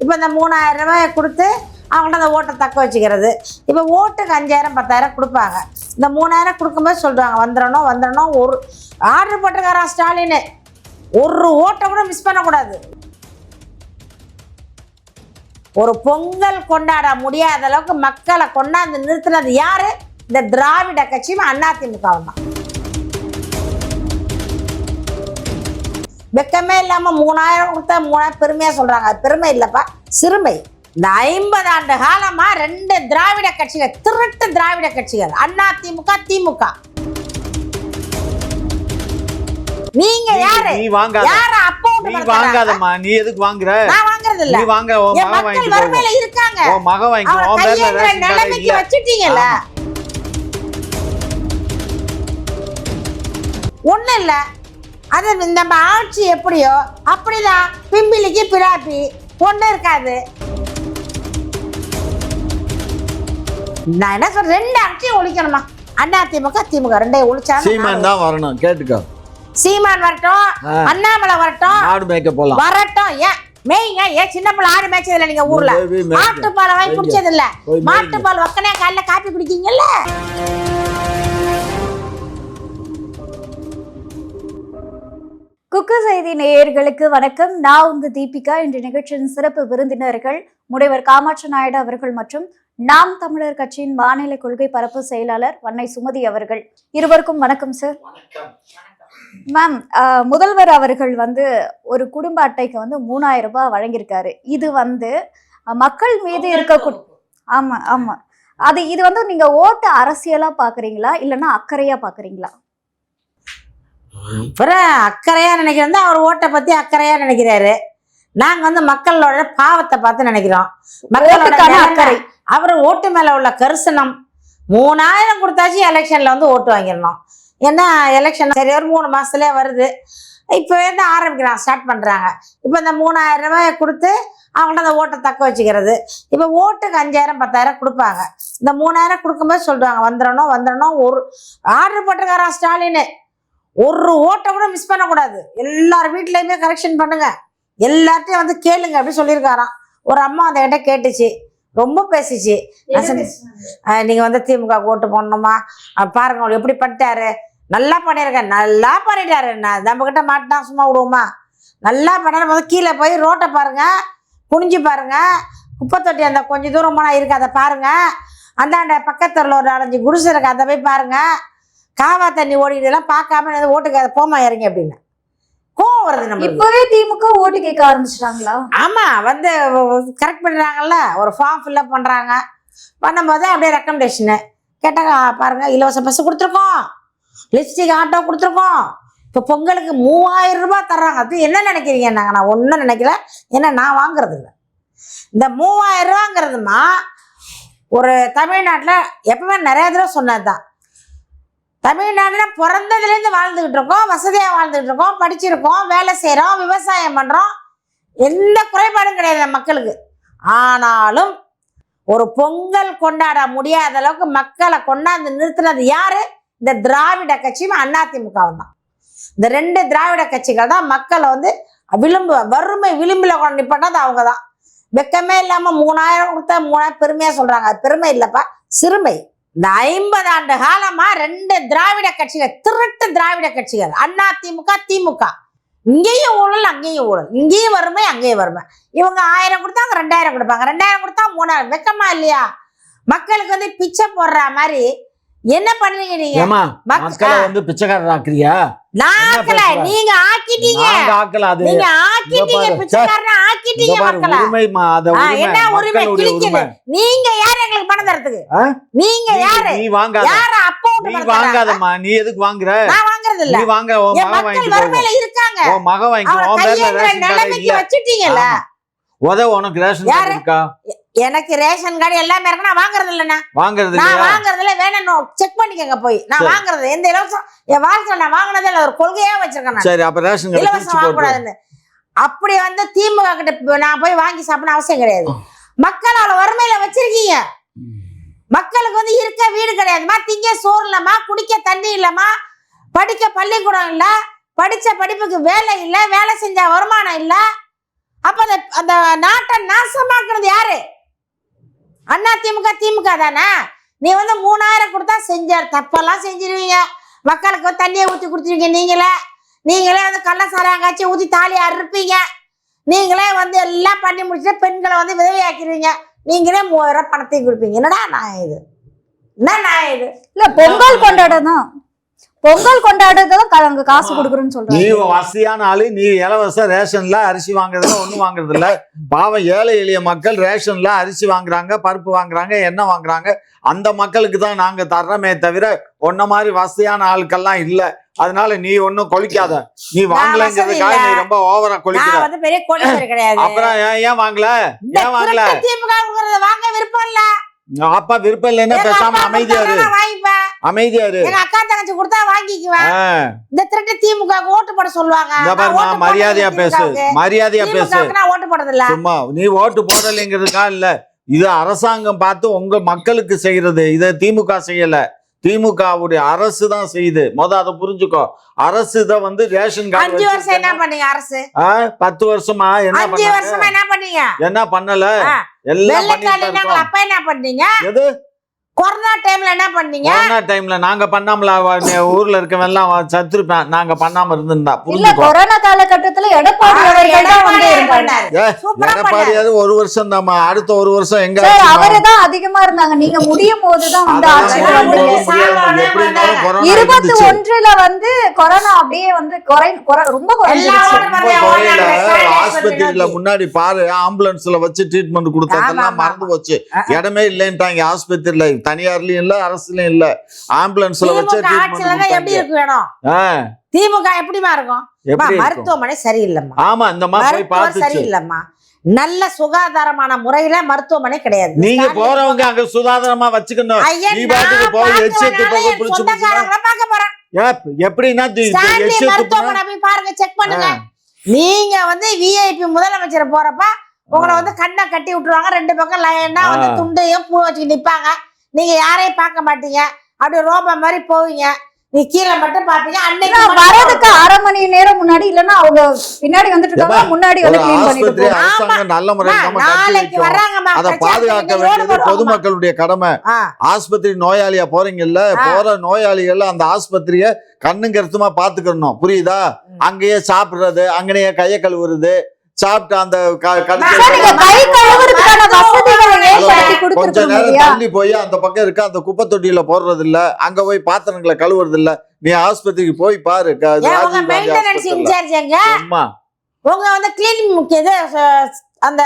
இப்போ இந்த 3000 ரூபாயை கொடுத்து அவங்கள்ட்ட அந்த ஓட்டை தக்க வச்சுக்கிறது. இப்போ ஓட்டுக்கு 5000 10,000 கொடுப்பாங்க. இந்த 3000 கொடுக்கும்போது சொல்கிறாங்க வந்துடணும். ஒரு ஆர்டர் போட்டுக்காரான் ஸ்டாலின், ஒரு ஓட்டை கூட மிஸ் பண்ணக்கூடாது. ஒரு பொங்கல் கொண்டாட முடியாத அளவுக்கு மக்களை கொண்டாந்து நிறுத்தினது யாரு? இந்த திராவிட கட்சியும் அதிமுகவும் தான். வெக்கமே இல்லாமல் 3000 கொடுத்தா 3000 பெருமையாக சொல்கிறாங்க. அது பெருமை இல்லைப்பா, சிறுமை. இந்த 50 ஆண்டு காலமா 2 திராவிட கட்சிகள், திருட்டு திராவிட கட்சிகள், அதிமுக திமுக. நீங்க யாரு? நீ வாங்காத. யார அப்போட் நீ வாங்காதம்மா. நீ எதுக்கு வாங்குற? நான் வாங்குறது இல்ல. நீ வாங்க, உன் மகன் வாங்கிட்டு வறுமையில இருக்காங்க. உன் மகன் வாங்கிட்டு உன் பேர்ல ரேஷன் கார்டு நிலைமைக்கு வச்சிட்டீங்கல. ஒண்ணு இல்ல, அது நம்ம ஆட்சி எப்படியோ அப்படிதான். பிம்பிலிக்கு பிராப்பி ஒண்ணு இருக்காது. நான் என்ன சொல்றேன், 2 ஆட்சியும் ஒழிக்கணுமா? அதிமுக திமுக 2 ஒழிச்சா சீமான் தான் வரணும். கேட்டுக்கோ, சீமான் வரட்டும், அண்ணாமலை வரட்டும், ஆடு மேய்க்க போலாம் வரட்டும். ஏன் மேய்ங்க? ஏன் சின்ன பிள்ளை ஆடு மேய்ச்சது இல்ல? நீங்க ஊர்ல மாட்டுப்பாலை வாங்கி குடிச்சது இல்ல? மாட்டுப்பால் வக்கனே காலைல காப்பி குடிக்கீங்கல்ல? குக்கு செய்தி நேயர்களுக்கு வணக்கம். நான் உங்க தீபிகா. இன்று நிகழ்ச்சியின் சிறப்பு விருந்தினர்கள் முனைவர் காமாட்சி நாயுடு அவர்கள் மற்றும் நாம் தமிழர் கட்சியின் மாநில கொள்கை பரப்பு செயலாளர் வன்னை சுமதி அவர்கள். இருவருக்கும் வணக்கம் சார். மேம், முதல்வர் அவர்கள் ஒரு குடும்ப அட்டைக்கு 3000 ரூபாய் வழங்கியிருக்காரு. இது மக்கள் மீது இருக்க ஆமா அது இது நீங்க ஓட்டு அரசியலா பாக்குறீங்களா இல்லைன்னா அக்கறையா பாக்குறீங்களா? அப்புறம் அக்கறையா நினைக்கிறது, அவர் ஓட்டை பத்தி அக்கறையா நினைக்கிறாரு. நாங்க மக்களோட பாவத்தை பார்த்து நினைக்கிறோம். மக்களோட அக்கறை, அவர் ஓட்டு மேல உள்ள கரிசனம். 3000 கொடுத்தாச்சு எலெக்ஷன்ல ஓட்டு வாங்கிடணும். ஏன்னா எலெக்ஷன் சரி ஒரு 3 மாசத்துலேயே வருது. இப்போ ஆரம்பிக்கிறாங்க, ஸ்டார்ட் பண்ணுறாங்க. இப்போ இந்த 3000 ரூபாயை கொடுத்து அவங்கள்ட்ட அந்த ஓட்டை தக்க வச்சுக்கிறது. இப்போ ஓட்டுக்கு 5000 10,000 கொடுப்பாங்க. இந்த 3000 கொடுக்கும்போது சொல்கிறாங்க வந்துடணும். ஒரு ஆர்டர் போட்டுக்காரான் ஸ்டாலின், ஒரு ஓட்டை கூட மிஸ் பண்ணக்கூடாது. எல்லார் வீட்லேயுமே கரெக்ஷன் பண்ணுங்க, எல்லார்ட்டையும் கேளுங்க அப்படி சொல்லியிருக்காராம். ஒரு அம்மா அந்த கிட்ட கேட்டுச்சு, ரொம்ப பேசிச்சு. நீங்க திமுக ஓட்டு போடணுமா பாருங்க, அவள் எப்படி பண்ணிட்டாரு, நல்லா பண்ணிட்டாரு. நம்ம கிட்ட மாட்டினா சும்மா விடுவோமா? நல்லா பண்ணாரு. கீழே போய் ரோட்டை பாருங்க, குனிஞ்சு பாருங்க, குப்பை தொட்டி அந்த கொஞ்சம் தூரமா இருக்கு, அதை பாருங்க. அந்தாண்ட பக்கத்துல ஒரு 4-5 குடிசை இருக்கு, அதை போய் பாருங்க. காவா தண்ணி ஓடிலாம் பார்க்காம ஓட்டுக்கு அதை போமா இறங்கி அப்படின்னு கோவம் வருது. நம்ம இப்பவே திமுக ஓட்டு கேட்க ஆரம்பிச்சிட்டாங்களா? ஆமா, கரெக்ட் பண்றாங்கல்ல, ஒரு ஃபார்ம் ஃபில்அப் பண்றாங்க. பண்ணும்போது அப்படியே ரெக்கமெண்டேஷனு கேட்டாங்க. பாருங்க, இலவச பஸ் கொடுத்துருக்கோம், லிப்ஸ்டிக் ஆட்டோ கொடுத்துருக்கோம். இப்போ பொங்கலுக்கு 3000 ரூபாய் தர்றாங்க. அது என்ன நினைக்கிறீங்க? நான் ஒன்றும் நினைக்கல, ஏன்னா நான் வாங்குறது இல்லை. இந்த 3000 ரூபாங்கிறதுமா ஒரு தமிழ்நாட்டில் எப்பவுமே நிறைய தடவை சொன்னது தான். தமிழ்நாட்டில் பிறந்ததுலேருந்து வாழ்ந்துக்கிட்டு இருக்கோம், வசதியாக வாழ்ந்துக்கிட்டு இருக்கோம், படிச்சிருக்கோம், வேலை செய்கிறோம், விவசாயம் பண்ணுறோம், எந்த குறைபாடும் கிடையாது மக்களுக்கு. ஆனாலும் ஒரு பொங்கல் கொண்டாட முடியாத அளவுக்கு மக்களை கொண்டாந்து நிறுத்தினது யாரு? இந்த திராவிட கட்சியும் அதிமுகவும் தான். இந்த 2 திராவிட கட்சிகள் தான் மக்களை வறுமை விளிம்பில் கொண்டு நிப்பட்டது அவங்க தான். வெக்கமே இல்லாமல் 3000 கொடுத்தா 3000 பெருமையாக சொல்கிறாங்க. அது பெருமை இல்லைப்பா, சிறுமை. இந்த 50 ஆண்டு காலமா 2 திராவிட கட்சிகள், திருட்டு திராவிட கட்சிகள், அதிமுக திமுக. இங்கேயும் ஊழல், அங்கேயும் ஊழல், இங்கேயும் வறுமை, அங்கேயும் வறுமை. இவங்க 1000 கொடுத்தாங்க, 2000 கொடுப்பாங்க, 2000 கொடுத்தா 3000. வெக்கமா இல்லையா? மக்களுக்கு பிச்சை போடுற மாதிரி என்ன பண்றீங்க நீங்க? மக்களை பிச்சைக்காரர் ஆக்குறியா? நீங்க ஆக்கிட்டீங்க, நீங்க ஆக்கிட்டீங்க, பிச்சைக்காரனா ஆக்கிட்டீங்க மக்களை. என்ன உரிமை கிழிக்குது? நீங்க யாரு எங்களுக்கு பணம் தரத்துக்கு? நீங்க யாரு? யார அப்போட் வாங்காதம்மா. நீ எதுக்கு வாங்குற? நான் வாங்குறது இல்ல. நீ வாங்க, உன் மகன் வாங்கிட்டு வறுமையில இருக்காங்க, உன் மகன் வாங்கிட்டு உன் பேர்ல ரேஷன் நிலைமைக்கு வச்சிட்டீங்கல. உனக்கு ரேஷன் கார்டு இருக்கா? எனக்கு ரேஷன் கார்டு எல்லாமே இருக்கு. நான் வாங்குறது இல்லைண்ணா, நான் வாங்குறதுல வேணும் செக் பண்ணிக்கங்க போய். நான் வாங்குறது எந்த இலவசம் என் வாழ்க்கையில நான் வாங்கினதே இல்லை, ஒரு கொள்கையா வச்சிருக்கேன். சரி, அப்ப ரேஷன் கார்டு இலவசம் வாங்கக்கூடாதுன்னு. அப்படி திமுக கிட்ட நான் போய் வாங்கி சாப்பிட அவசியம் கிடையாது. மக்களால வறுமையில வச்சிருக்கீங்க. மக்களுக்கு இருக்க வீடு கிடையாதுமா, திங்க சோறு இல்லம்மா, குடிக்க தண்ணி இல்லம்மா, படிக்க பள்ளிக்கூடம் இல்ல, படிச்ச படிப்புக்கு வேலை இல்ல, வேலை செஞ்ச வருமானம் இல்ல. அப்ப அந்த நாட்டை நாசமாக்குறது யாரு? அண்ணா திமுக தானே. நீ வந்து 3000 கொடுத்தா செஞ்சார் தப்பெல்லாம் செஞ்சிருவீங்க. மக்களுக்கு வந்து தண்ணியை ஊற்றி கொடுத்துருவீங்க. நீங்களே வந்து கள்ளசாராங்காய்ச்சி ஊற்றி தாலி அறுப்பீங்க. நீங்களே வந்து எல்லாம் பண்ணி முடிச்சுட்டு பெண்களை வந்து விதவையாக்கிடுவீங்க. நீங்களே 3000 பணத்தையும் கொடுப்பீங்க. என்னடா நான் இது இல்ல பொங்கல் கொண்டாடதான் அங்க காசு கொடுக்குறேன்னு நீ சொல்றாங்க. வசதியான ஆளு, நீ இலவச ரேஷன்ல அரிசி வாங்குறதுல ஒண்ணும் வாங்குறது இல்ல. பாவம் ஏழை எளிய மக்கள் ரேஷன்ல அரிசி வாங்குறாங்க, பருப்பு வாங்குறாங்க, எண்ணெய் வாங்குறாங்க. அந்த மக்களுக்கு தான் நாங்க தர்றமே தவிர ஒன்ன மாதிரி வசதியான ஆளுக்கெல்லாம் இல்ல. அதனால நீ ஒன்னும் கொலிக்காத. நீ வாங்கலங்கிறதுக்காக நீ ரொம்ப ஓவரா கொலிக்கிற. நான் வந்து பெரிய கோடீஸ்வரி கிடையாது. அப்புறம் ஏன் வாங்கல? திமுக வாங்க விருப்பம் இல்ல. அப்பா விருப்பம் இல்லைன்னா பேசாம அமைதியா இரு. எங்க அக்கா தங்கச்சி கொடுத்தா வாங்கிக்குவேன். இந்த திருட்டு திமுக ஓட்டு போட சொல்லுவாங்க. மரியாதையா பேசு. ஓட்டு போடுறதில்ல. சும்மா நீ ஓட்டு போடலைங்கிறதுக்கா இல்ல. இது அரசாங்கம் பார்த்து உங்க மக்களுக்கு செய்யறது. இத திமுக செய்யல. திமுகவுடைய அரசு தான் செய்யுது. அதை புரிஞ்சுக்கோ. அரசு இதை வந்து ரேஷன் கார்டு 5 வருஷம் என்ன பண்ணீங்க? அரசு 10 வருஷமா என்ன பண்ணீங்க? என்ன பண்ணல? எல்லாம் பண்ணிட்டு அப்ப என்ன பண்ணீங்க? எது கொரோனா டைம்ல என்ன பண்ணீங்க? கொரோனா டைம்ல நாங்க பண்ணாமல ஊர்ல இருக்கவன் எல்லாம் சத்துருப்பேன். நாங்க பண்ணாம இருந்திருந்தா இல்ல. கொரோனா காலகட்டத்துல எடப்பாடியாவது 1 வருஷம் தான். அடுத்த 1 வருஷம் எங்க அவருதான் அதிகமா இருந்தாங்க. நீங்க முடியும் போதுதான் வந்து ஆட்சிக்கு வந்தீங்க. 21ல வந்து கொரோனா அப்படியே வந்து ரொம்ப ஆஸ்பத்திரியில முன்னாடி பாரு, ஆம்புலன்ஸ்ல வச்சு ட்ரீட்மெண்ட் கொடுத்ததெல்லாம் மறந்து போச்சு. இடமே இல்லைன்ட்டாங்க ஆஸ்பத்திரியில. தனியார்லயும் இல்ல, அரசுலயும் இல்ல. ஆம்புலன்ஸ்ல வச்சு எப்படி இருக்கு வேணும்? திமுக எப்படிமா இருக்கும்? மருத்துவமனை சரியில்லைம்மா. ஆமா, இந்த மாதிரி பார்த்து சரியில்லைம்மா. நல்ல சுகாதாரமான முறையில மருத்துவமனை கிடையாது. நீங்க போறவங்க அங்க சுகாதாரமா வச்சுக்கணும். நீ பாட்டுக்கு போய் எச்சத்து போக பிடிச்சு பார்க்க போறேன். எப்படின்னா மருத்துவமனை போய் பாருங்க, செக் பண்ணுங்க. நீங்க வந்து விஐபி முதலமைச்சர் போறப்ப உங்களை வந்து கண்ணை கட்டி விட்டுருவாங்க. 2 பக்கம் லைனா வந்து துண்டையும் பூ வச்சு நிப்பாங்க. நீங்க யாரையும் பார்க்க மாட்டீங்க. அப்படியே ரோபா மாதிரி போவீங்க. நீ கீழே மட்டும் பாப்பீங்க. அன்னைக்கு வரதுக்கு 1/2 மணி நேரம் முன்னாடி, இல்லன்னா அவங்க பின்னாடி வந்துட்டு இருக்காங்க, முன்னாடி வந்து க்ளீன் பண்ணிட்டு நல்ல முறையில் வர்றாங்க. அதை பாதுகாக்க வேண்டியது பொதுமக்களுடைய கடமை. ஆஸ்பத்திரி நோயாளியா போறீங்கல்ல, போற நோயாளிகள் அந்த ஆஸ்பத்திரிய கண்ணுங்க கருத்துமா பாத்துக்கணும். புரியுதா? அங்கேயே சாப்பிடுறது, அங்கேயே கையை கழுவுறது, சாப்பிட்டு அந்த கொஞ்ச நேரம் தள்ளி போய் அந்த பக்கம் இருக்க அந்த குப்பை தொட்டியில போடுறது இல்ல, அங்க போய் பாத்திரங்களை கழுவுறது இல்ல. நீ ஆஸ்பத்திரிக்கு போய் பாரு. உங்க வந்து கிளீனிங் இது அந்த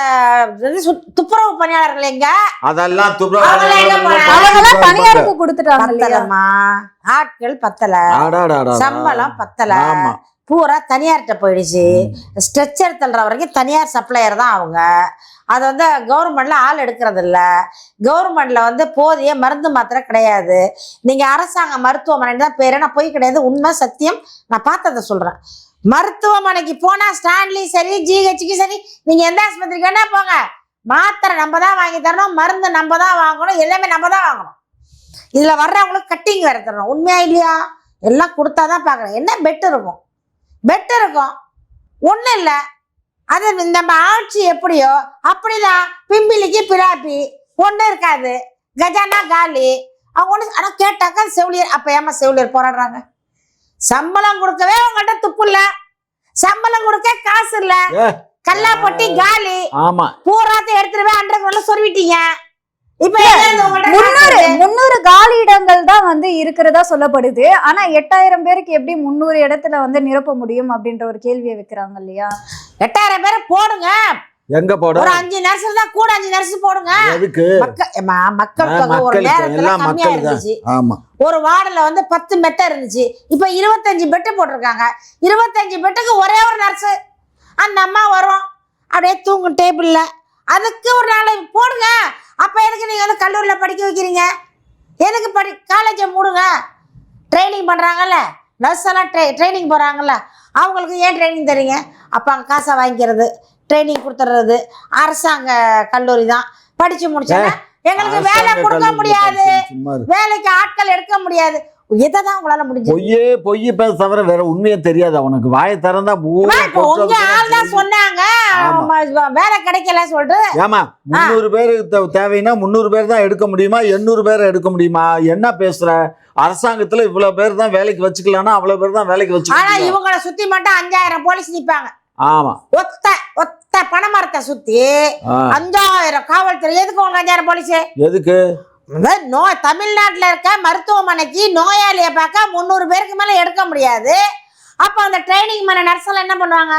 துப்புரவு பணியாளர்கள் எங்க? அதெல்லாம் பணியாளருக்கு கொடுத்துட்டாங்க. ஆட்கள் பத்தல, சம்பளம் பத்தல, பூரா தனியார்கிட்ட போயிடுச்சு. ஸ்ட்ரெச்சர் தள்ளுற வரைக்கும் தனியார் சப்ளையர் தான் அவங்க. அதை வந்து கவர்மெண்ட்ல ஆள் எடுக்கிறது இல்லை. கவர்மெண்ட்ல வந்து போதிய மருந்து மாத்திரை கிடையாது. நீங்க அரசாங்க மருத்துவமனை தான் பேரு. நான் போய் கிடையாது, உண்மை சத்தியம். நான் பார்த்ததை சொல்றேன். மருத்துவமனைக்கு போனா ஸ்டான்லி சரி, ஜிஹெச்சுக்கு சரி, நீங்க எந்த ஆஸ்பத்திரிக்கு வேணா போங்க, மாத்திரை நம்ம தான் வாங்கி தரணும், மருந்து நம்ம தான் வாங்கணும், எல்லாமே நம்ம தான் வாங்கணும். இதுல வர்றவங்களுக்கு கட்டிங் வேற தரணும். உண்மையா இல்லையா? எல்லாம் கொடுத்தாதான் பாக்குறேன். என்ன பெட் இருக்கும்? ஒண்ணும் இல்ல. அது நம்ம ஆட்சி எப்படியோ அப்படிதான். பிம்பிலிக்கு பிராப்பி ஒன்றும் இருக்காது. கஜானா காலி. அவங்க ஒண்ணு. ஆனா கேட்டாக்கா செவிலியர். அப்ப ஏமா செவிலியர் போராடுறாங்க? சம்பளம் கொடுக்கவே உங்கள்கிட்ட துப்பு இல்ல, சம்பளம் கொடுக்க காசு இல்ல, கல்லா பொட்டி காலி. பூராத்தை எடுத்துட்டு போய் அண்டர்கிரவுண்ட்ல சொருவிட்டீங்க. இப்ப 300 காலி இடங்கள் தான் வந்து இருக்கிறதா சொல்லப்படுது. ஆனா 8000 பேருக்கு எப்படி 300 இடத்துல வந்து நிரப்ப முடியும் அப்படின்ற ஒரு கேள்வியை வைக்கிறாங்க இல்லையா? 8000 பேரை போடுங்க. எங்க போட? ஒரு 5 நர்ஸ் தான் கூட, 5 நர்ஸ் போடுங்க. எதுக்கு? மக்கள் தொகை ஒரு நேரத்துல கம்மியா இருந்துச்சு. ஒரு வார்டுல வந்து 10 மெத்த இருந்துச்சு. இப்ப 25 பெட்டு போட்டிருக்காங்க. 25 பெட்டுக்கு ஒரே ஒரு நர்ஸ். அந்த அம்மா வரும், அப்படியே தூங்கும் டேபிள்ல. அதுக்கு ஒரு நாள் போடுங்க. அப்ப எதுக்கு நீங்க வந்து கல்லூரியில படிக்க வைக்கிறீங்க? எதுக்கு காலேஜை மூடுங்க. ட்ரைனிங் பண்றாங்கல்ல, நர்ஸ் எல்லாம் ட்ரைனிங் போறாங்கல்ல, அவங்களுக்கு ஏன் ட்ரைனிங் தரீங்க? அப்ப அங்க காசை வாங்கிக்கிறது, ட்ரைனிங் கொடுத்துறது. அரசாங்க கல்லூரி தான். படிச்சு முடிச்சா எங்களுக்கு வேலை கொடுக்க முடியாது, வேலைக்கு ஆட்கள் எடுக்க முடியாது. எதைதான் உங்களால முடிஞ்சது? பொய் பேச தவிர வேற உண்மையே தெரியாது அவனுக்கு. வாயை திறந்தா இப்ப உங்க ஆள் தான் சொன்னாங்க வேலை கிடைக்கல சொல்லிட்டு. ஏமா 300 பேரு தேவைன்னா 300 பேர் தான் எடுக்க முடியுமா? 800 பேரை எடுக்க முடியுமா? என்ன பேசுற? அரசாங்கத்துல இவ்வளவு பேர் தான் வேலைக்கு வச்சுக்கலாம்னா அவ்வளவு பேர் தான் வேலைக்கு ஆனா வச்சுக்கலாம். இவங்களை சுத்தி மட்டும் 5000 போலீஸ் நிப்பாங்க. ஆமா, ஒத்த பணமரத்தை சுத்தி 5000 காவல்துறை. எதுக்கு உங்க 5000 போலீஸ்? எதுக்கு? தமிழ்நாட்டுல இருக்க மருத்துவமனைக்கு நோயாளியை பார்க்க 300 பேருக்கு மேல எடுக்க முடியாது. அப்ப அந்த ட்ரைனிங் பண்ண நர்ஸ் எல்லாம் என்ன பண்ணுவாங்க?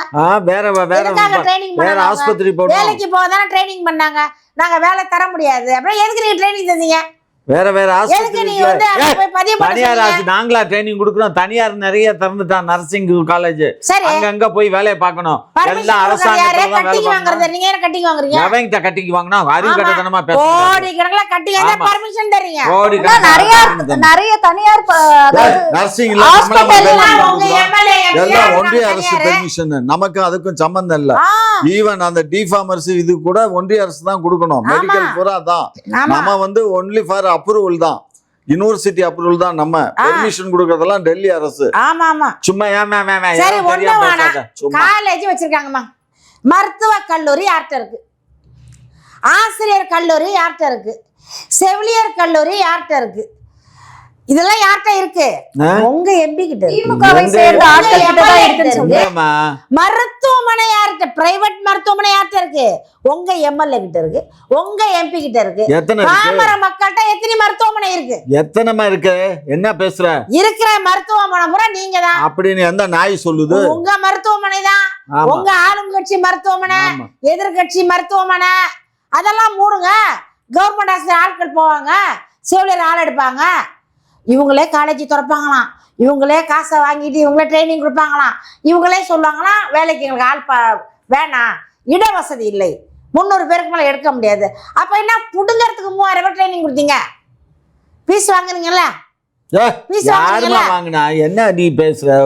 வேற ஆஸ்பத்திரி போடுவோம். வேலைக்கு போகதானே ட்ரைனிங் பண்ணாங்க. நாங்க வேலை தர முடியாது. அப்புறம் எதுக்கு நீங்க ட்ரைனிங் தந்தீங்க? வேற எதுக்கு நீங்க வந்து அங்க போய் பதிவு பண்ண தனியார் சொன்னீங்க? நாங்களா ட்ரைனிங் கொடுக்குறோம். தனியார் நிறைய திறந்துட்டான் நர்சிங் காலேஜ். சரி, அங்க போய் வேலையை பார்க்கணும். permission எல்லாம் கொடுக்கறது யாரு? அரசாங்கத்துல தான் வேலை கட்டிங் வாங்குறது. பார்க்கணும். நீங்க என்ன கட்டிங் வாங்குறீங்க? எவங்கிட்ட கட்டிக்கு வாங்கினா அறிவு ஆமா. கட்டத்தனமா கோடி கணக்குல கட்டிங் ஆமா. பர்மிஷன் தரீங்க. கோடி நிறைய தனியார் நர்சிங் உங்க MLA, எல்லாம் ஒன்றிய அரசு பெர்மிஷன். நமக்கு அதுக்கும் சம்பந்தம் இல்ல. ஈவன் அந்த டிஃபார்மர்ஸ் இது கூட ஒன்றிய அரசு தான் கொடுக்கணும். மெடிக்கல் பூரா தான். நம்ம வந்து ஒன்லி ஃபார் அப்ரூவல் தான். யூனிவர்சிட்டி அப்ரூவல் தான். நம்ம பெர்மிஷன் கொடுக்கறதெல்லாம் டெல்லி அரசு. ஆமா ஆமா. சும்மா சரி, ஒண்ணு வேணாம். காலேஜ் வச்சிருக்காங்கம்மா. மருத்துவ கல்லூரி யார்கிட்ட இருக்கு? ஆசிரியர் கல்லூரி யார்கிட்ட இருக்கு? செவிலியர் கல்லூரி யார்கிட்ட இருக்கு? இதெல்லாம் யார்கிட்ட இருக்கு? உங்க எம்பி கிட்ட இருக்கு. திமுகவை சேர்ந்த ஆட்கள் கிட்ட தான் இருக்குன்னு சொல்லி. மருத்துவமனை யார்கிட்ட? பிரைவேட் மருத்துவமனை யார்கிட்ட இருக்கு? உங்க எம்எல்ஏ கிட்ட இருக்கு. உங்க எம்பி கிட்ட இருக்கு. பாமர மக்கள்கிட்ட எத்தனை மருத்துவமனை இருக்கு? எத்தனைமா இருக்கு? என்ன பேசுற? இருக்கிற மருத்துவமனை பூரா நீங்க தான் அப்படின்னு எந்த நாய் சொல்லுது? உங்க மருத்துவமனை தான். உங்க ஆளுங்கட்சி மருத்துவமனை, எதிர்கட்சி மருத்துவமனை அதெல்லாம் மூடுங்க. கவர்மெண்ட் ஆஸ்பத்திரி ஆட்கள் போவாங்க, செவிலியர் ஆள் எடுப்பாங்க. இவங்களே காலேஜ் திறப்பாங்களாம். இவங்களே காசை வாங்கிட்டு இவங்களே ட்ரைனிங் கொடுப்பாங்களாம். இவங்களே சொல்லுவாங்களாம் வேலைக்கு எங்களுக்கு ஆள் வேணாம், இடவசதி இல்லை, 300 பேருக்கு மேலே எடுக்க முடியாது. அப்போ என்ன புடுங்கிறதுக்கு 3000 பேர் ட்ரைனிங் கொடுத்தீங்க? ஃபீஸ் வாங்குறீங்கல்ல? ஃபீஸ் வாங்கினா என்ன நீ பேசுற?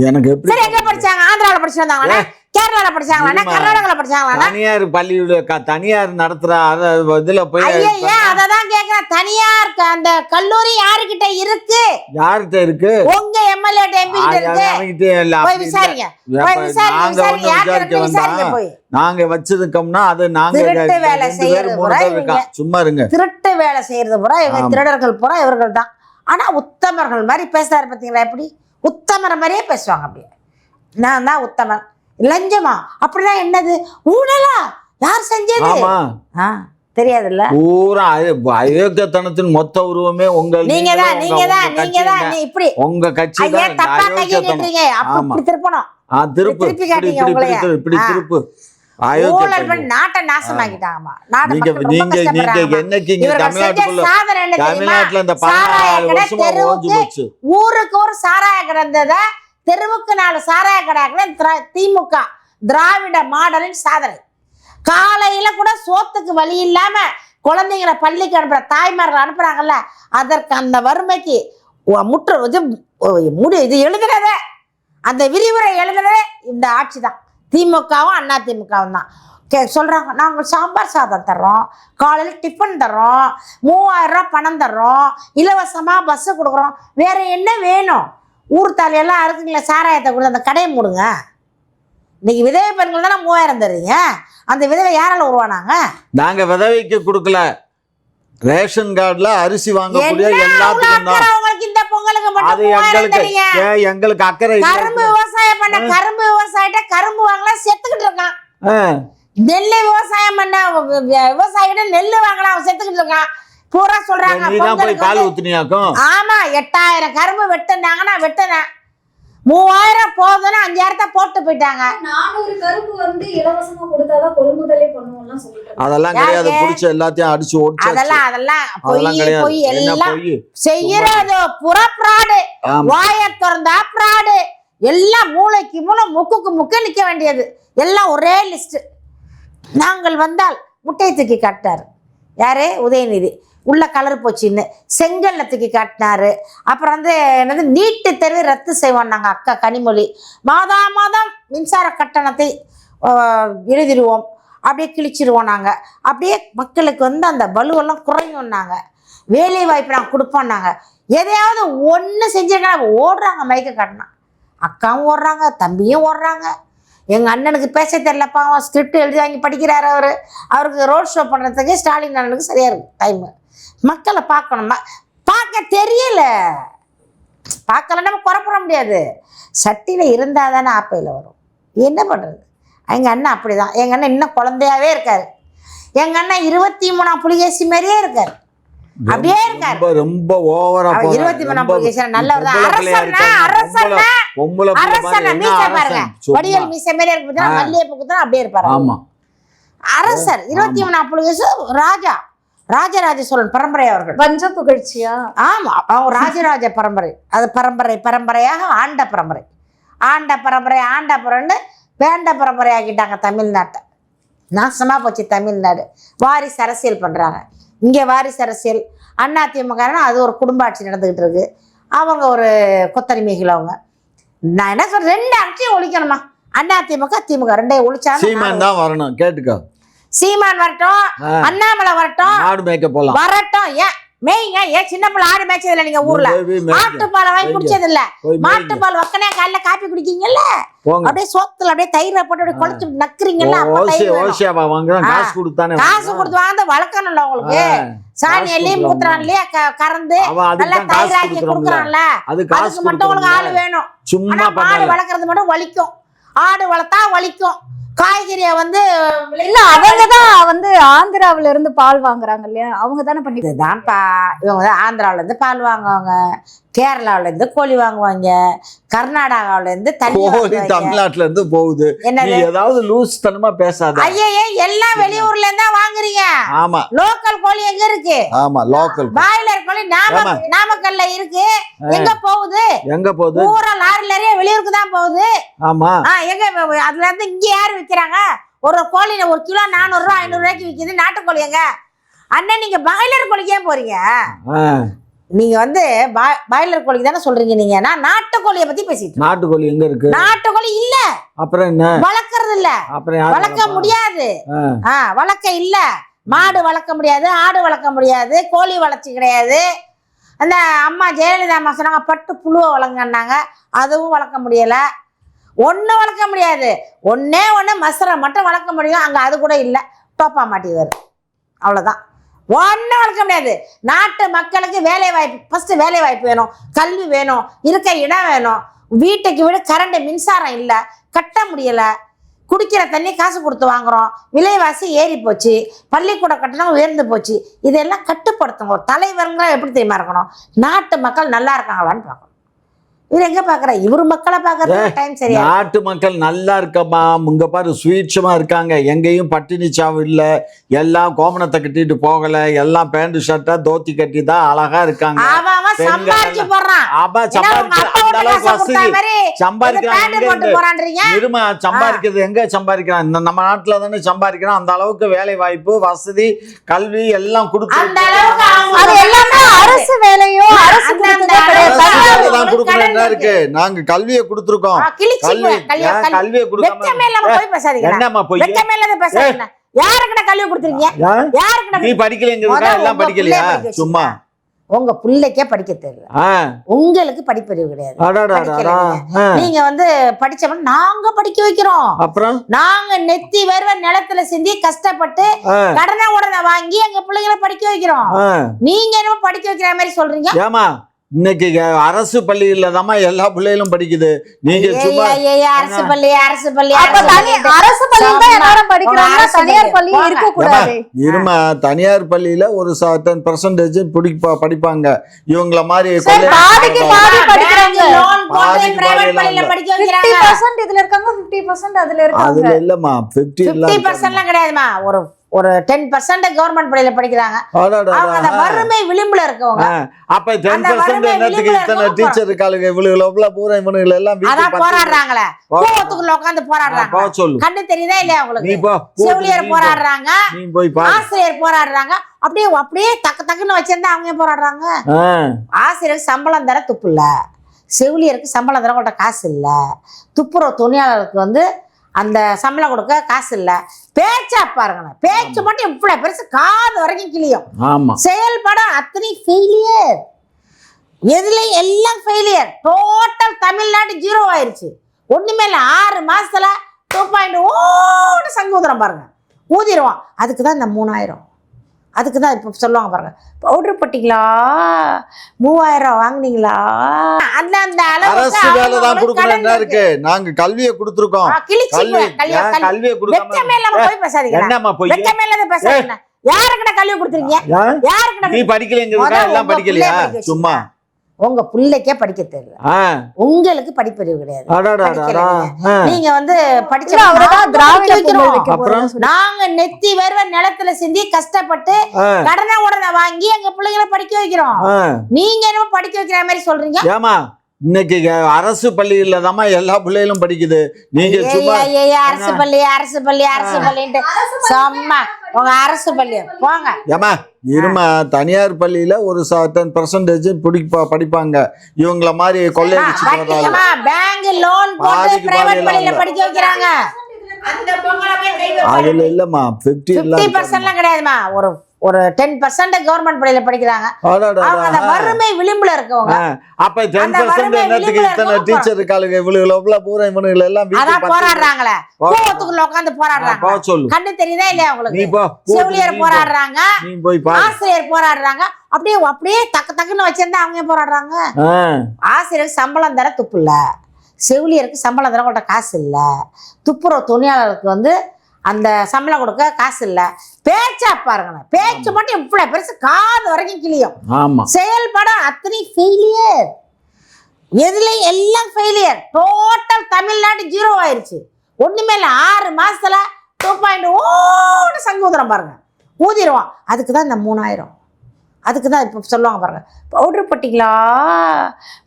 எனக்கு எப்படி? சரி, எங்க படிச்சாங்க? ஆந்திராவில் படிச்சு வந்தாங்களா? கேரளால படிச்சாங்களா? கர்நாடகால படிச்சாங்களா? தனியார் பள்ளியோட தனியார் நடத்துற இதுல போய் அததான் கேக்குறேன். தனியார் அந்த கல்லூரி யாருக்கிட்ட இருக்கு? யார்கிட்ட இருக்கு? உங்க எம்எல்ஏ எம்பி கிட்ட இருக்கு. போய் விசாரிங்க. நாங்க வச்சிருக்கோம்னா அது நாங்க திருட்டு வேலை செய்யறது சும்மா இருங்க. திருட்டு வேலை செய்யறது பூரா இவங்க திருடர்கள் பூரா இவர்கள் தான். ஆனா உத்தமர்கள் மாதிரி பேசுறாரு பாத்தீங்களா? எப்படி உத்தமர் மாதிரியே பேசுவாங்க. அப்படியே நான் தான் உத்தமன். லஞ்சமா? அப்படிதான் என்னது? ஊழலா? யார் செஞ்சது? தெரியாதுல்ல. பூரா அயோக்கியத்தனத்தின் மொத்த உருவமே உங்க நீங்க தான். இப்படி உங்க கட்சி தான். தப்பா கையை நீட்டுறீங்க. அப்படி திருப்பணும். திருப்பி காட்டீங்க. இப்படி திருப்பு. ஊழல் பண்ணி நாட்டை நாசமாக்கிட்டாங்கம்மா. தமிழ்நாட்டுல இந்த 14 வருஷமா ஓஞ்சு போச்சு. ஊருக்கு ஒரு சாராய கடை இருந்தத தெருவுக்கு 4 சாராய கடை. திமுக திராவிட மாடலின் சாதனை. காலையில கூட சோத்துக்கு வழி இல்லாம குழந்தைங்களை பள்ளிக்கு அனுப்புற தாய்மார்கள் அனுப்புறாங்கல்ல, அதற்கு அந்த வறுமைக்கு இது எழுதுனதே, அந்த விரிவுரை எழுதுனதே இந்த ஆட்சி தான். திமுகவும் அதிமுகவும் தான். சொல்றாங்க நாங்கள் சாம்பார் சாதம் தர்றோம், காலையில் டிஃபன் தர்றோம், 3000 ரூபாய் பணம் தர்றோம், இலவசமா பஸ் கொடுக்குறோம், வேற என்ன வேணும்? ஊர் தாலியெல்லாம் இருக்குங்களா? சாராயத்தை கொடுத்து அந்த கடையை மூடுங்க. இன்னைக்கு விதவை பெண்கள் தானே 3000 தர்றீங்க. அந்த விதவை யாரால உருவானாங்க? நாங்க விதவைக்கு கொடுக்கல. ரேஷன் கார்டுல அரிசி வாங்கக்கூடிய எல்லாத்துக்கும் தான். இந்த பொங்கலுக்கு மட்டும் எங்களுக்கு அக்கறை. கரும்பு விவசாயம் பண்ண கரும்பு விவசாயிட்ட கரும்பு வாங்கலாம் செத்துக்கிட்டு இருக்கான். நெல்லு விவசாயம் பண்ண விவசாயிட்ட நெல்லு வாங்கலாம், அவன் செத்துக்கிட்டு இருக்கான். பூரா சொல்றாங்க. ஆமா, 8000 கரும்பு வெட்டினாங்கன்னா வெட்டினேன். 3000 போதுன்னு 5000 போட்டு போயிட்டாங்க. 400 கரும்பு வந்து இலவசமா கொடுத்தாதான் கொள்முதலே பண்ணுவோம்லாம் சொல்லிட்டாங்க. அதெல்லாம் கிடையாது. புடிச்ச எல்லாத்தையும் அடிச்சு ஓடிச்சு. அதெல்லாம் போய் எல்லாம் செய்யறது புற பிராடு. வாய திறந்தா பிராடு. எல்லாம் மூளைக்கு மூளை முக்குக்கு முக்கு நிக்க வேண்டியது. எல்லாம் ஒரே லிஸ்ட். நாங்கள் வந்தால் முட்டையை தூக்கி காட்டாரு யாரு? உதயநிதி. உள்ள கலர் போச்சுன்னு செங்கல்ல தூக்கி காட்டினாரு. அப்புறம் வந்து என்னது நீட்டு தேர்வு ரத்து செய்வோம் நாங்கள். அக்கா கனிமொழி மாதம் மின்சார கட்டணத்தை எழுதிடுவோம், அப்படியே கிழிச்சிருவோம் நாங்கள். அப்படியே மக்களுக்கு வந்து அந்த பலுவெல்லாம் குறையும். நாங்கள் வேலை வாய்ப்பு நாங்கள் கொடுப்போம். நாங்கள் எதையாவது ஒன்று செஞ்சிருக்காங்க, ஓடுறாங்க மைக்கை காட்டினா. அக்காவும் ஓடுறாங்க, தம்பியும் ஓடுறாங்க. எங்கள் அண்ணனுக்கு பேச தெரியலப்பா, அவன் ஸ்கிரிப்ட் எழுதி வாங்கி படிக்கிறாரு. அவருக்கு ரோட் ஷோ பண்ணுறதுக்கு ஸ்டாலின் அண்ணனுக்கு சரியாக இருக்குது டைமு. மக்களை பார்க்கணும், பார்க்க தெரியல. பார்க்கலன்னா நம்ம குறைப்பட முடியாது. சட்டியில் இருந்தால் தானே ஆப்பையில் வரும். என்ன பண்ணுறது? எங்கள் அண்ணன் அப்படி தான். எங்கள் அண்ணன் இன்னும் குழந்தையாவே இருக்கார். எங்கள் அண்ணன் 23ஆம் புலிகேசி மாதிரியே இருக்கார். அப்படியே இருக்காரு. ரொம்ப ஓவரா 23ஆம் புலிகேசி நல்லவர் தான். வடிவேல் மீசை மாதிரியே இருக்கு, மல்லிகைப்பூ குத்துனா அப்படியே இருப்பாரு. ஆமா, அரசர் 23ஆம் புலிகேசி ராஜா ராஜராஜ சோழன் பரம்பரை அவர்கள். வஞ்ச புகழ்ச்சியா? ஆமா, அவங்க ராஜராஜ பரம்பரை. அது பரம்பரையாக ஆண்ட பரம்பரை. ஆண்ட பரம்பரை வேண்ட பரம்பரை ஆக்கிட்டாங்க தமிழ்நாட்டை. நாசமாக போச்சு தமிழ்நாடு. வாரிசு அரசியல் பண்ணுறாங்க. இங்கே வாரிசு அரசியல். அதிமுக அது ஒரு குடும்ப ஆட்சி நடந்துக்கிட்டு இருக்கு. அவங்க ஒரு கொத்தடிமைகள். அவங்க நான் என்ன சொல்றேன், 2 ஆட்சியும் ஒழிக்கணுமா? அதிமுக திமுக 2 ஒழிச்சாங்க. சீமான் தான் வரணும். கேட்டுக்கோ, சீமான் வரட்டும், அண்ணாமலை வரட்டும், ஆடு மேய்க்க போலாம் வரட்டும். ஏன் மேய்ங்க? ஏன் சின்ன பிள்ளை ஆடு மேய்ச்சது இல்லை? நீங்க ஊர்ல ஆட்டுப்பாலை வாங்கி குடிச்சது இல்ல? மாட்டுப்பால் வக்கனே காலைல காப்பி குடிக்கீங்கல்ல, அப்படியே சோத்துல அப்படியே தயிரை போட்டு அப்படியே குழச்சு நக்குறீங்கல்ல. காசு கொடுத்து வாங்க வளர்க்கணும்ல உங்களுக்கு. சாணியிலயும் மூத்திரான்லயே கறந்து நல்லா தயிராக்கி கொடுக்குறான்ல, அதுக்கு மட்டும் உங்களுக்கு ஆளு வேணும். சும்மா ஆடு வளர்க்கறது மட்டும் வலிக்கும். ஆடு வளர்த்தா வலிக்கும். காய்கறியை இல்ல, அவங்கதான் ஆந்திராவில இருந்து பால் வாங்குறாங்க இல்லையா? அவங்க தானே பண்ணி. இதுதான்ப்பா, இவங்க ஆந்திராவில இருந்து பால் வாங்குவாங்க, கேரளாவில இருந்து கோழி வாங்குவாங்க, கர்நாடகாவில இருந்து கோழி தமிழ்நாட்டுல இருந்து போகுது. ஏதாவது லூஸ் தனமா பேசாத. ஐயே, எல்லாம் வெளியூர்ல இருந்தா வாங்குறீங்க. ஆமா, லோக்கல் கோழி எங்க இருக்கு? ஆமா, லோக்கல் பாய்லர் கோழி நாமக்கல்ல இருக்கு. எங்க போகுது? பூரா லாரிலயே வெளியூருக்கு தான் போகுது. ஆமா, எங்க அதுல இருந்து இங்க யாரு விக்கிறாங்க? ஒரு கோழி 1 கிலோ 400 ரூபாய் 500 ரூபாய்க்கு விக்குது. நாட்டுக்கோழி எங்க? அண்ணன் நீங்க பாய்லர் கோழிக்கே போறீங்க. நீங்க பாய்லர் கோழிக்கு தானே சொல்றீங்க நீங்க. நான் நாட்டுக்கோழியை பத்தி பேசிட்டு. நாட்டுக்கோழி எங்க இருக்கு? நாட்டுக்கோழி இல்ல. அப்புறம் என்ன? வளர்க்கறது இல்ல, வளர்க்க முடியாது. வளர்க்க இல்ல. மாடு வளர்க்க முடியாது, ஆடு வளர்க்க முடியாது, கோழி வளர்ச்சி கிடையாது. அந்த அம்மா ஜெயலலிதா அம்மா சொன்னாங்க பட்டு புழுவை வளர்ங்கன்னாங்க, அதுவும் வளர்க்க முடியல. ஒன்றும் வளர்க்க முடியாது. ஒன்னே மசரை மட்டும் வளர்க்க முடியும். அங்கே அது கூட இல்லை, டோப்பா மாட்டி வரும். அவ்வளோதான். ஒன்றும் வளர்க்க முடியாது. நாட்டு மக்களுக்கு வேலை வாய்ப்பு, ஃபஸ்ட்டு வேலை வாய்ப்பு வேணும், கல்வி வேணும், இருக்க இடம் வேணும். வீட்டுக்கு வீடு கரண்ட் மின்சாரம் இல்லை, கட்ட முடியலை. குடிக்கிற தண்ணி காசு கொடுத்து வாங்குறோம், விலைவாசி ஏறி போச்சு, பள்ளிக்கூட கட்டணம் உயர்ந்து போச்சு. இதெல்லாம் கட்டுப்படுத்துங்க. ஒரு தலைவருங்க எப்படி தெரியுமா இருக்கணும்? நாட்டு மக்கள் நல்லா இருக்காங்களான்னு பார்க்கணும். இவர் எங்க பாக்குற? இவரு மக்களை பாக்குறது டைம் சரியா? நாட்டு மக்கள் நல்லா இருக்கமா, இங்க பாரு சுவீட்சமா இருக்காங்க. எங்கேயும் பட்டினி சாவு இல்ல, எல்லாம் கோமணத்தை கட்டிட்டு போகல, எல்லாம் பேண்ட் ஷர்ட்டா தோத்தி கட்டி தான் அழகா இருக்காங்க. சம்பாதிச்சு போடுறான். சம்பாதிக்கிறது எங்க சம்பாதிக்கிறான்? நம்ம நாட்டுல தானே சம்பாதிக்கிறான். அந்த அளவுக்கு வேலை வாய்ப்பு, வசதி, கல்வி எல்லாம் கொடுத்து அரசு வேலையோ அரசு இருக்கு. நாங்க கல்வியை கொடுத்துருக்கோம். கல்வியை என்னமா போய் யாருக்கிட்ட கல்வி கொடுத்துருக்கீங்க? நீ படிக்கலைங்கிறதுக்கா எல்லாம் படிக்கலையா? சும்மா உங்க பிள்ளைக்கே படிக்க தெரியல, உங்களுக்கு படிப்பறிவு கிடையாது. நீங்க படிச்சவன் நாங்க படிக்க வைக்கிறோம். அப்புறம் நாங்க நெத்தி வேர்வை நிலத்துல செஞ்சு கஷ்டப்பட்டு கடனை உடனே வாங்கி எங்க பிள்ளைங்களை படிக்க வைக்கிறோம். நீங்க என்ன படிக்க வைக்கிற மாதிரி சொல்றீங்க? ஏமா இன்னைக்கு அரசு பள்ளியில தான் எல்லா பிள்ளைகளும் படிக்குது. நீங்க சும்மா அரசு பள்ளி அரசு பள்ளி தான் எல்லாரும் படிக்கிறாங்க, தனியார் பள்ளி இருக்க கூடாது. இருமா, தனியார் பள்ளியில ஒரு 10% படிப்பாங்க. இவங்கள மாதிரி பாதிக்கு பாதி படிக்கிறாங்க. படிக்க 50% இதுல இருக்காங்க, 50% அதுல இருக்காங்க. அதுல இல்லம்மா, 50% கிடையாதுமா. ஒரு 10% கவர்மெண்ட் பள்ளியில படிக்கிறாங்க. அவங்க வறுமை விளிம்புல இருக்கவங்க. அப்ப 10% என்னத்துக்கு இத்தனை டீச்சர் இருக்காங்க? இவளுகள பூரா இவனுகள் எல்லாம் போராடுறாங்களே, கோவத்துக்குள்ள உட்கார்ந்து போராடுறாங்க. கண்ணு தெரியுதா இல்லையா உங்களுக்கு? செவிலியர் போராடுறாங்க, ஆசிரியர் போராடுறாங்க. அப்படியே தக்குன்னு வச்சிருந்தா அவங்க போராடுறாங்க. ஆசிரியருக்கு சம்பளம் தர துப்பு இல்ல, செவிலியருக்கு சம்பளம் தர கூட காசு இல்ல, துப்புரவு தொழிலாளருக்கு அந்த சம்பளம் கொடுக்க காசு இல்ல. பேச்சா பாருங்க, பேச்சு மட்டும் இவ்வளவு பெருசு, காது வரைக்கும் கிளியும். செயல்பட அத்தனை ஃபெயிலியர். எதுலையும் எல்லாம் ஃபெயிலியர். டோட்டல் தமிழ்நாடு 0 ஆயிருச்சு. ஒண்ணுமே இல்லை. 6 மாசத்துல 2.0 சங்கூதுரம் பாருங்க, ஊதிடுவான். அதுக்கு தான் இந்த 3000. அதுக்கு தான் இப்போ சொல்லுவாங்க பாருங்க, பவுடர் போட்டிங்களா, 3000 வாங்குனீங்களா, அந்த அந்த அரசு வேலை தான் கொடுக்கணும். என்ன இருக்கு, நாங்க கல்வியை கொடுத்துருக்கோம். கல்வியை கொடுக்காம போய் பேசாதீங்க. என்னம்மா போய் வெக்க மேல பேசாதீங்க. யாருக்கிட்ட கல்வி கொடுத்துருக்கீங்க? யாருக்கிட்ட? நீ படிக்கலைங்கிறதுக்கா எல்லாம் படிக்கலையா? சும்மா உங்க பிள்ளைக்கே படிக்க தெரியல, உங்களுக்கு படிப்பறிவு கிடையாது. நீங்க வந்து படிச்ச நாங்க நெத்தி வேர்வை நிலத்துல சிந்தி கஷ்டப்பட்டு கடனை உடனே வாங்கி எங்க பிள்ளைங்களை படிக்க வைக்கிறோம். நீங்க என்ன படிக்க வைக்கிற மாதிரி சொல்றீங்க? ஏமா இன்னைக்கு அரசு பள்ளியில தான் எல்லா பிள்ளைகளும் படிக்குது. நீங்க சும்மா அரசு பள்ளி அரசு பள்ளி அரசு பள்ளின்ட்டு சும்மா உங்க அரசு பள்ளி போங்க. ஏமா இருமா, தனியார் பள்ளியில ஒரு 10% படிப்பாங்க. இவங்கள மாதிரி கொள்ளையடிச்சு பேங்க் லோன் போட்டு பிரைவேட் பள்ளியில படிக்க வைக்கிறாங்க. அதுல இல்லம்மா 50% கிடையாதுமா. ஒரு 10% கவர்மெண்ட் பள்ளியில படிக்கிறாங்க. அவங்க வறுமை விளிம்புல இருக்கவங்க. அப்ப 10% என்னத்துக்கு இத்தனை டீச்சர் இருக்காளுங்க? இவளுல பூரா இவனுல எல்லாம் போராடுறாங்களே, கோவத்துக்குள்ள உட்கார்ந்து போராடுறாங்க. கண்ணு தெரியுதா இல்லையா உங்களுக்கு? செவிலியர் போராடுறாங்க, ஆசிரியர் போராடுறாங்க. அப்படியே டக்குன்னு வச்சிருந்தா அவங்க போராடுறாங்க. ஆசிரியருக்கு சம்பளம் தர துப்பு இல்ல, செவிலியருக்கு சம்பளம் தர கூட காசு இல்ல, துப்புரவு தொழிலாளருக்கு வந்து அந்த சம்பளம் கொடுக்க காசு இல்ல. பேச்சா பாருங்க, பேச்சு மட்டும் இவ்வளவு பெருசு, காது வரைக்கும் கிளியும். செயல்படம் அத்தனை ஃபெயிலியர். எதுலையும் எல்லாம் ஃபெயிலியர். டோட்டல் தமிழ்நாடு 0 ஆயிருச்சு. ஒண்ணுமே இல்லை. 6 மாசத்துல 2.0 சங்கூதுரம் பாருங்க, ஊதிடுவான். அதுக்கு தான் இந்த 3000. அதுக்கு தான் இப்போ சொல்லுவாங்க பாருங்க, பவுடர் போட்டிங்களா,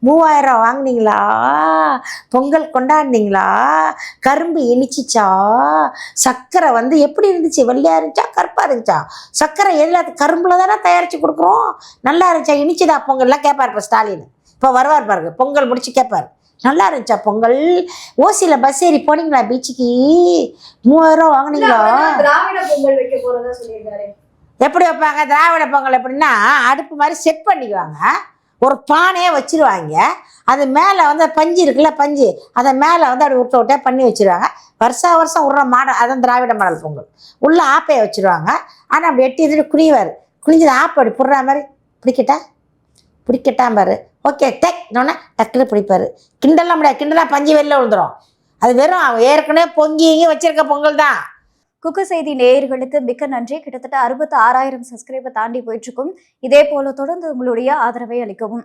3000 வாங்குனீங்களா, பொங்கல் கொண்டாடினீங்களா, கரும்பு இனிச்சிச்சா, சர்க்கரை வந்து எப்படி இருந்துச்சு, வெள்ளையா இருந்துச்சா கருப்பா இருந்துச்சா, சர்க்கரை எதில் கரும்புல தானே தயாரிச்சு கொடுக்குறோம், நல்லா இருந்துச்சா, இனிச்சுதா பொங்கல்லாம் கேட்பார். இப்போ ஸ்டாலின் இப்போ வருவார் பாருங்க, பொங்கல் முடிச்சு கேட்பார், நல்லா இருந்துச்சா பொங்கல், ஓசியில் பஸ் ஏறி போனீங்களா பீச்சுக்கு, 3000 வாங்குனீங்களா. திராவிட பொங்கல் வைக்க போறதா சொல்லியிருக்காரு. எப்படி வைப்பாங்க திராவிட பொங்கல்? எப்படின்னா அடுப்பு மாதிரி செட் பண்ணிக்குவாங்க, ஒரு பானையை வச்சிருவாங்க, அது மேலே வந்து பஞ்சு இருக்குல்ல, பஞ்சு அதை மேலே வந்து அப்படி விட்ட பண்ணி வச்சிருவாங்க. வருஷம் விடுற மாடல், அதான் திராவிட மாடல் பொங்கல். உள்ள ஆப்பையை வச்சிருவாங்க, ஆனால் அப்படி எட்டி குனிவார், குனிஞ்சது ஆப்பை அப்படி புடுற மாதிரி பிடிக்கட்டான் பாரு, ஓகே டெக் இன்னொன்னே டக்குன்னு பிடிப்பாரு. கிண்டலாம் முடியாது, கிண்டலாம் பஞ்சு வெளில விழுந்துடும். அது வெறும் ஏற்கனவே பொங்கி வச்சிருக்க பொங்கல் தான். குக்கு செய்தி நேயர்களுக்கு மிக்க நன்றி. கிட்டத்தட்ட 66,000 சப்ஸ்கிரைபர் தாண்டி போயிட்டு இருக்கும். இதே போல தொடர்ந்து உங்களுடைய ஆதரவை அளிக்கவும்.